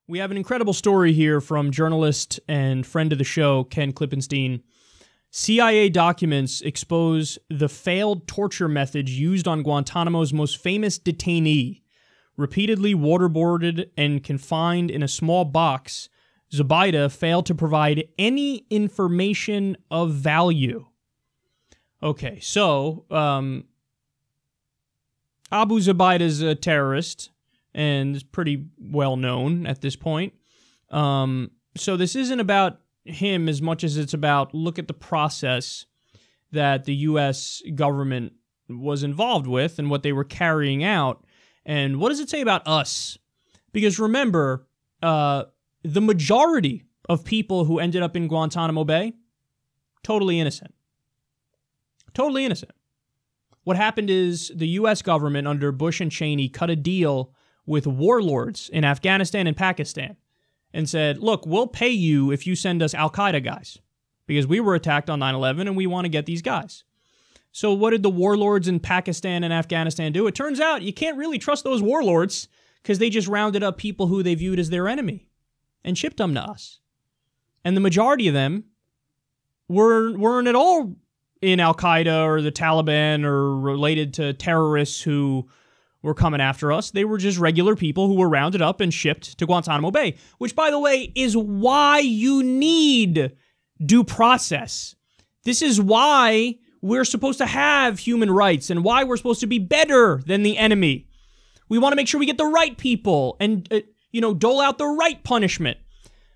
We have an incredible story here from journalist and friend of the show, Ken Klippenstein. CIA documents expose the failed torture methods used on Guantanamo's most famous detainee. Repeatedly waterboarded and confined in a small box, Zubaydah failed to provide any information of value. Okay, so Abu Zubaydah is a terrorist and is pretty well known at this point. So this isn't about him as much as it's about look at the process that the U.S. government was involved with and what they were carrying out. And what does it say about us? Because remember, the majority of people who ended up in Guantanamo Bay, totally innocent. Totally innocent. What happened is the U.S. government under Bush and Cheney cut a deal with warlords in Afghanistan and Pakistan and said, look, we'll pay you if you send us Al-Qaeda guys because we were attacked on 9/11 and we want to get these guys. So what did the warlords in Pakistan and Afghanistan do? It turns out you can't really trust those warlords because they just rounded up people who they viewed as their enemy and shipped them to us. And the majority of them weren't at all in Al-Qaeda or the Taliban or related to terrorists who were coming after us. They were just regular people who were rounded up and shipped to Guantanamo Bay, which, by the way, is why you need due process. This is why we're supposed to have human rights and why we're supposed to be better than the enemy. We want to make sure we get the right people and, dole out the right punishment.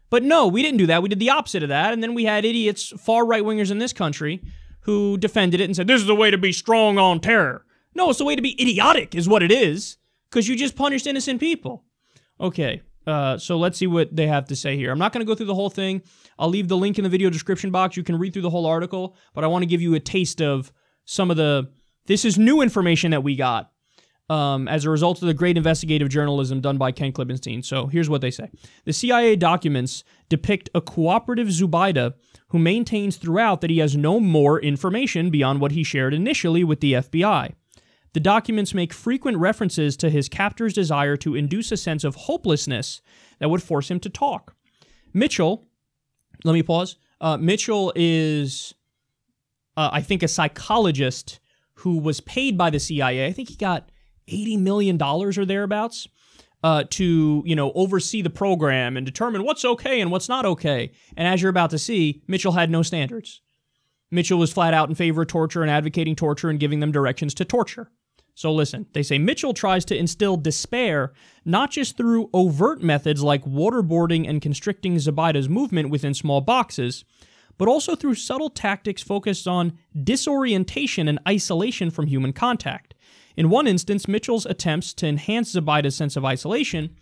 But no, we didn't do that. We did the opposite of that. And then we had idiots, far right-wingers in this country who defended it and said, this is the way to be strong on terror. No, it's the way to be idiotic is what it is, because you just punished innocent people. Okay, so let's see what they have to say here. I'm not going to go through the whole thing. I'll leave the link in the video description box. You can read through the whole article, but I want to give you a taste of some of this is new information that we got as a result of the great investigative journalism done by Ken Klippenstein. So here's what they say. The CIA documents depict a cooperative Zubaydah who maintains throughout that he has no more information beyond what he shared initially with the FBI. The documents make frequent references to his captor's desire to induce a sense of hopelessness that would force him to talk. Mitchell, let me pause. Mitchell is, I think, a psychologist who was paid by the CIA. I think he got $80 million or thereabouts to, oversee the program and determine what's okay and what's not okay. And as you're about to see, Mitchell had no standards. Mitchell was flat out in favor of torture and advocating torture and giving them directions to torture. So listen, they say Mitchell tries to instill despair not just through overt methods like waterboarding and constricting Zubaydah's movement within small boxes, but also through subtle tactics focused on disorientation and isolation from human contact. In one instance, Mitchell's attempts to enhance Zubaydah's sense of isolation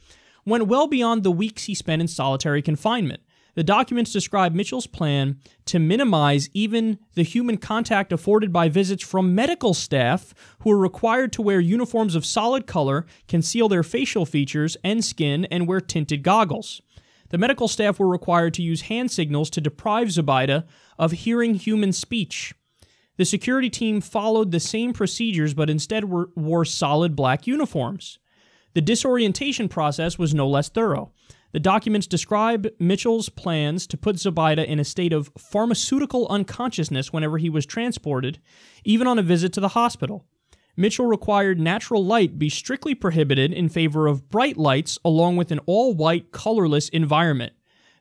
went well beyond the weeks he spent in solitary confinement. The documents describe Mitchell's plan to minimize even the human contact afforded by visits from medical staff who are required to wear uniforms of solid color, conceal their facial features and skin, and wear tinted goggles. The medical staff were required to use hand signals to deprive Zubaydah of hearing human speech. The security team followed the same procedures but instead wore solid black uniforms. The disorientation process was no less thorough. The documents describe Mitchell's plans to put Zubaydah in a state of pharmaceutical unconsciousness whenever he was transported, even on a visit to the hospital. Mitchell required natural light be strictly prohibited in favor of bright lights along with an all-white, colorless environment.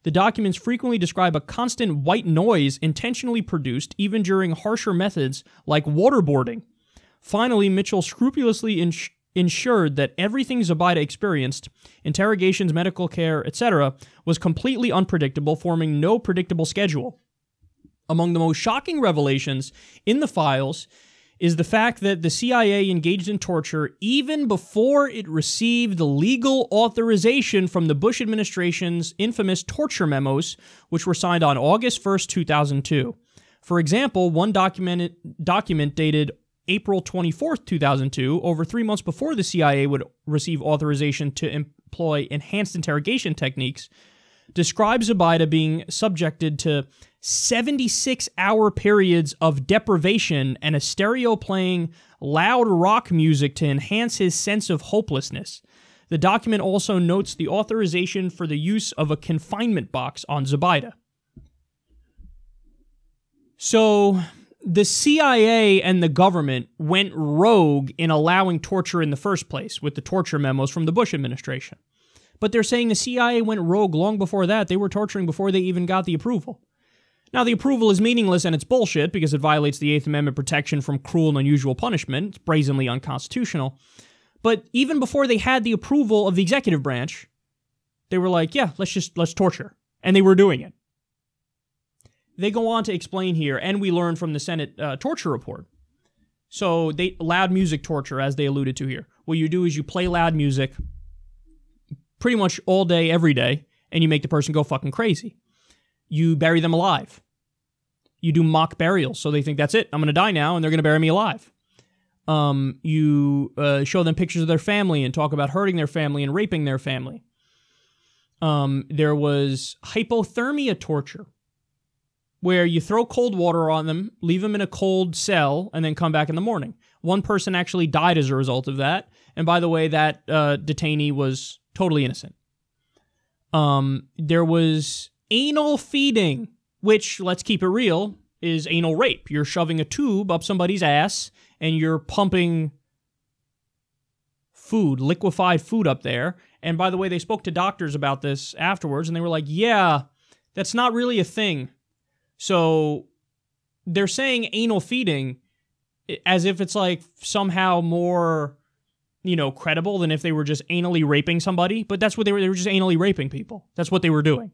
The documents frequently describe a constant white noise intentionally produced even during harsher methods like waterboarding. Finally, Mitchell scrupulously ensured that everything Zubaydah experienced, interrogations, medical care, etc., was completely unpredictable, forming no predictable schedule. Among the most shocking revelations in the files is the fact that the CIA engaged in torture even before it received the legal authorization from the Bush administration's infamous torture memos, which were signed on August 1st, 2002. For example, one document dated April 24th, 2002, over 3 months before the CIA would receive authorization to employ enhanced interrogation techniques, describes Zubaydah being subjected to 76-hour periods of deprivation and a stereo playing loud rock music to enhance his sense of hopelessness. The document also notes the authorization for the use of a confinement box on Zubaydah. So the CIA and the government went rogue in allowing torture in the first place with the torture memos from the Bush administration. But they're saying the CIA went rogue long before that. They were torturing before they even got the approval. Now, the approval is meaningless and it's bullshit because it violates the Eighth Amendment protection from cruel and unusual punishment. It's brazenly unconstitutional. But even before they had the approval of the executive branch, they were like, yeah, let's torture. And they were doing it. They go on to explain here, and we learn from the Senate torture report. So loud music torture, as they alluded to here. What you do is you play loud music pretty much all day, every day, and you make the person go fucking crazy. You bury them alive. You do mock burials, so they think, that's it, I'm going to die now, and they're going to bury me alive. You show them pictures of their family and talk about hurting their family and raping their family. There was hypothermia torture, where you throw cold water on them, leave them in a cold cell, and then come back in the morning. One person actually died as a result of that, and by the way, that detainee was totally innocent. There was anal feeding, which, let's keep it real, is anal rape. You're shoving a tube up somebody's ass, and you're pumping food, liquefied food up there. And by the way, they spoke to doctors about this afterwards, and they were like, yeah, that's not really a thing. So they're saying anal feeding as if it's like somehow more, credible than if they were just anally raping somebody. But that's what they were just anally raping people. That's what they were doing.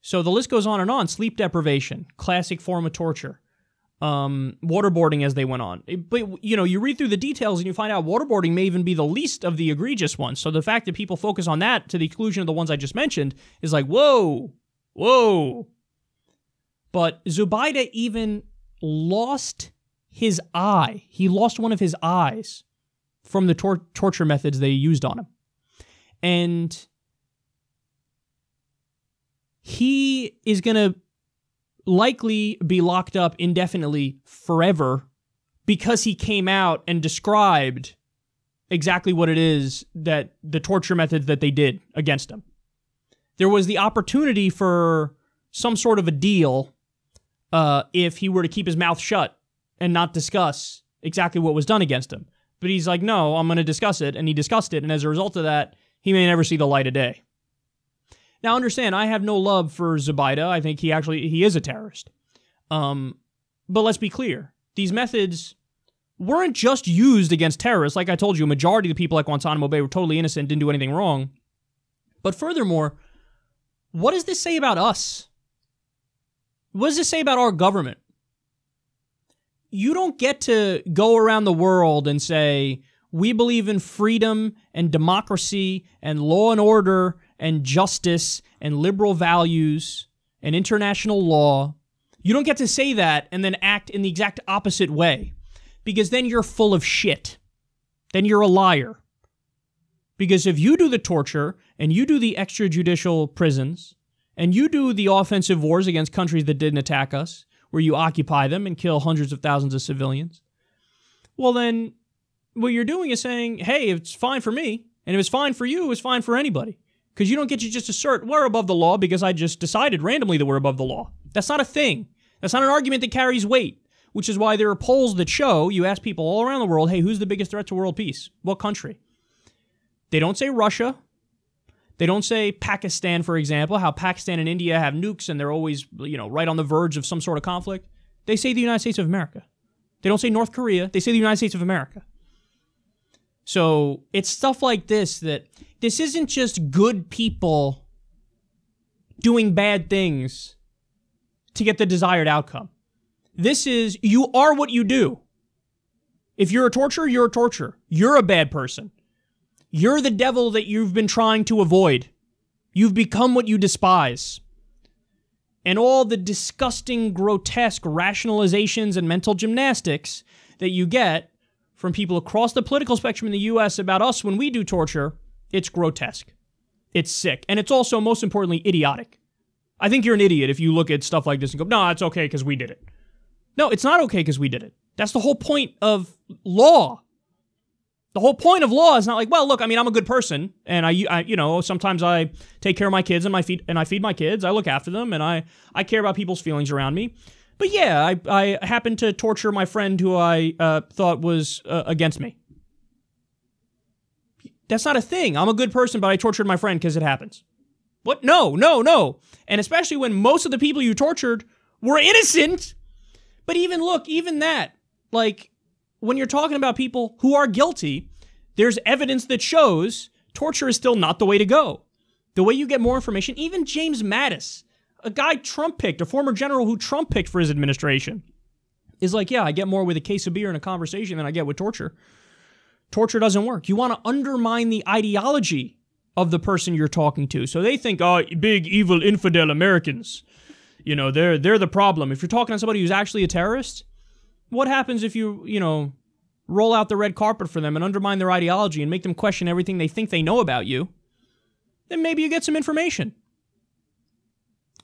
So the list goes on and on. Sleep deprivation, classic form of torture. Waterboarding as they went on. But, you read through the details and you find out waterboarding may even be the least of the egregious ones. So the fact that people focus on that to the exclusion of the ones I just mentioned is like, whoa. But Zubaydah even lost his eye. He lost one of his eyes from the torture methods they used on him. And he is going to likely be locked up indefinitely forever because he came out and described exactly what it is that the torture methods that they did against him. There was the opportunity for some sort of a deal if he were to keep his mouth shut and not discuss exactly what was done against him. But he's like, no, I'm going to discuss it, and he discussed it, and as a result of that, he may never see the light of day. Now, understand, I have no love for Zubaydah. I think he is a terrorist. But let's be clear. These methods weren't just used against terrorists. Like I told you, a majority of the people at Guantanamo Bay were totally innocent, didn't do anything wrong. But furthermore, what does this say about us? What does this say about our government? You don't get to go around the world and say, we believe in freedom and democracy and law and order and justice and liberal values and international law. You don't get to say that and then act in the exact opposite way, because then you're full of shit. Then you're a liar. Because if you do the torture and you do the extrajudicial prisons and you do the offensive wars against countries that didn't attack us, where you occupy them and kill hundreds of thousands of civilians, well then what you're doing is saying, hey, it's fine for me, and if it's fine for you, it's fine for anybody. Because you don't get to just assert, we're above the law because I just decided randomly that we're above the law. That's not a thing. That's not an argument that carries weight, which is why there are polls that show, you ask people all around the world, hey, who's the biggest threat to world peace? What country? They don't say Russia. They don't say Pakistan, for example, how Pakistan and India have nukes and they're always, right on the verge of some sort of conflict. They say the United States of America. They don't say North Korea. They say the United States of America. So it's stuff like this that this isn't just good people doing bad things to get the desired outcome. This is, you are what you do. If you're a torturer, you're a torturer. You're a bad person. You're the devil that you've been trying to avoid. You've become what you despise. And all the disgusting, grotesque rationalizations and mental gymnastics that you get from people across the political spectrum in the U.S. about us when we do torture, it's grotesque. It's sick. And it's also, most importantly, idiotic. I think you're an idiot if you look at stuff like this and go, no, it's okay because we did it. No, it's not okay because we did it. That's the whole point of law. The whole point of law is not like, well, look, I mean, I'm a good person, and I sometimes I take care of my kids and I feed my kids. I look after them, and I care about people's feelings around me. But yeah, I happened to torture my friend who I thought was against me. That's not a thing. I'm a good person, but I tortured my friend because it happens. What? No. And especially when most of the people you tortured were innocent. But even that, like, when you're talking about people who are guilty, there's evidence that shows torture is still not the way to go. The way you get more information, even James Mattis, a guy Trump picked, a former general who Trump picked for his administration, is like, yeah, I get more with a case of beer and a conversation than I get with torture. Torture doesn't work. You want to undermine the ideology of the person you're talking to. So they think, oh, big, evil, infidel Americans, they're the problem. If you're talking to somebody who's actually a terrorist, what happens if you roll out the red carpet for them and undermine their ideology and make them question everything they think they know about you? Then maybe you get some information.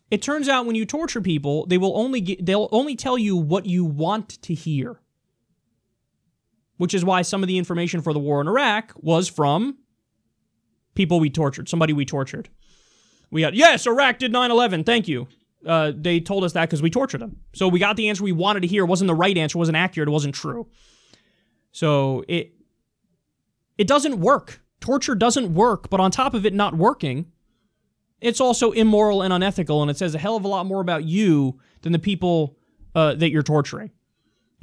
It turns out when you torture people, they'll only tell you what you want to hear. Which is why some of the information for the war in Iraq was from people we tortured, somebody we tortured. Yes, Iraq did 9/11, thank you. They told us that because we tortured them. So we got the answer we wanted to hear. It wasn't the right answer, it wasn't accurate, it wasn't true. So it doesn't work. Torture doesn't work, but on top of it not working, it's also immoral and unethical, and it says a hell of a lot more about you than the people that you're torturing.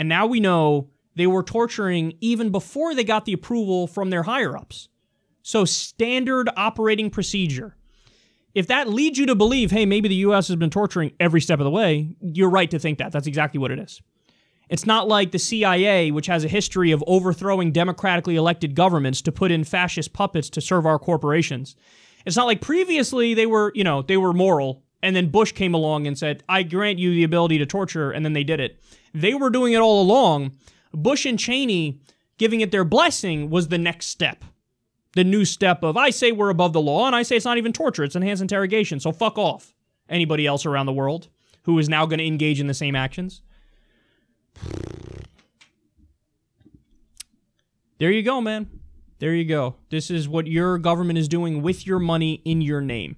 And now we know they were torturing even before they got the approval from their higher-ups. So standard operating procedure. If that leads you to believe, hey, maybe the U.S. has been torturing every step of the way, you're right to think that. That's exactly what it is. It's not like the CIA, which has a history of overthrowing democratically elected governments to put in fascist puppets to serve our corporations. It's not like previously they were moral, and then Bush came along and said, I grant you the ability to torture, and then they did it. They were doing it all along. Bush and Cheney giving it their blessing was the next step. The new step of, I say we're above the law, and I say it's not even torture, it's enhanced interrogation, so fuck off. Anybody else around the world who is now going to engage in the same actions? There you go, man. There you go. This is what your government is doing with your money in your name.